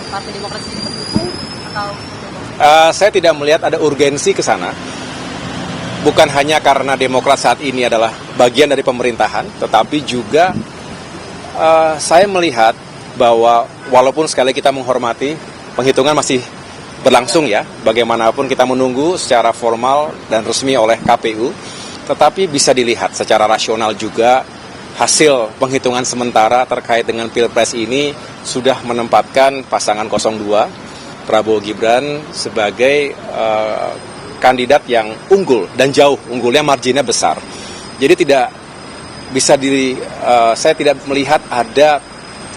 Partai Demokrat sendiri mendukung atau? Saya tidak melihat ada urgensi ke sana. Bukan hanya karena Demokrat saat ini adalah bagian dari pemerintahan, tetapi juga saya melihat bahwa walaupun sekali kita menghormati, penghitungan masih berlangsung ya, bagaimanapun kita menunggu secara formal dan resmi oleh KPU, tetapi bisa dilihat secara rasional juga hasil penghitungan sementara terkait dengan Pilpres ini sudah menempatkan pasangan 02, Prabowo Gibran sebagai kandidat yang unggul dan jauh, unggulnya marginnya besar. Jadi tidak bisa saya tidak melihat ada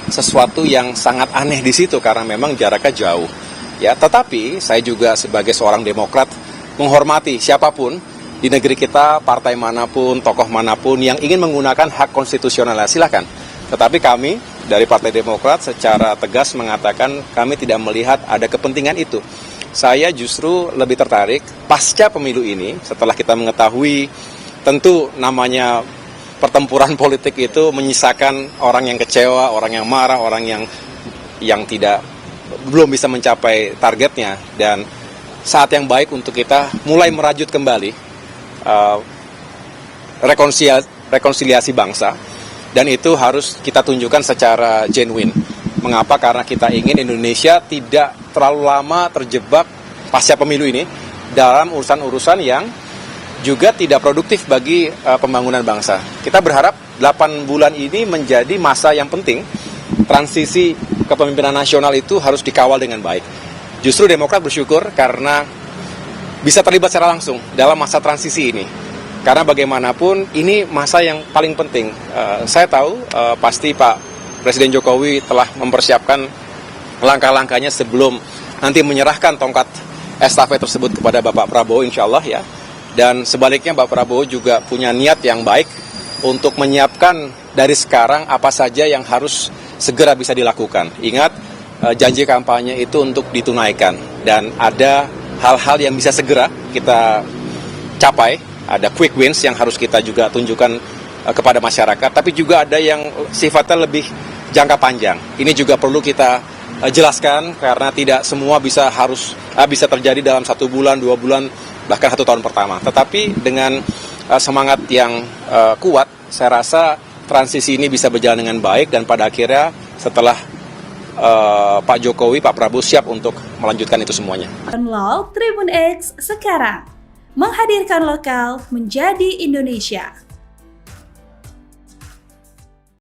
sesuatu yang sangat aneh di situ karena memang jaraknya jauh. Ya, tetapi saya juga sebagai seorang Demokrat menghormati siapapun di negeri kita, partai manapun, tokoh manapun yang ingin menggunakan hak konstitusional, silakan. Tetapi kami dari Partai Demokrat secara tegas mengatakan kami tidak melihat ada kepentingan itu. Saya justru lebih tertarik pasca pemilu ini, setelah kita mengetahui tentu namanya pertempuran politik itu menyisakan orang yang kecewa, orang yang marah, orang yang belum bisa mencapai targetnya, dan saat yang baik untuk kita mulai merajut kembali rekonsiliasi bangsa, dan itu harus kita tunjukkan secara genuine. Mengapa? Karena kita ingin Indonesia tidak terlalu lama terjebak pasca pemilu ini dalam urusan-urusan yang juga tidak produktif bagi pembangunan bangsa. Kita berharap 8 bulan ini menjadi masa yang penting. Transisi kepemimpinan nasional itu harus dikawal dengan baik. Justru Demokrat bersyukur karena bisa terlibat secara langsung dalam masa transisi ini. Karena bagaimanapun ini masa yang paling penting. Saya tahu pasti Pak Presiden Jokowi telah mempersiapkan langkah-langkahnya sebelum nanti menyerahkan tongkat estafet tersebut kepada Bapak Prabowo, insya Allah ya. Dan sebaliknya Bapak Prabowo juga punya niat yang baik untuk menyiapkan dari sekarang apa saja yang harus segera bisa dilakukan. Ingat, janji kampanye itu untuk ditunaikan. Dan ada hal-hal yang bisa segera kita capai, ada quick wins yang harus kita juga tunjukkan kepada masyarakat. Tapi juga ada yang sifatnya lebih jangka panjang. Ini juga perlu kita jelaskan karena tidak semua bisa terjadi dalam 1 bulan, 2 bulan, bahkan 1 tahun pertama. Tetapi dengan semangat yang kuat, saya rasa transisi ini bisa berjalan dengan baik dan pada akhirnya setelah Pak Jokowi, Pak Prabowo siap untuk melanjutkan itu semuanya. Download Tribun X sekarang, menghadirkan lokal menjadi Indonesia.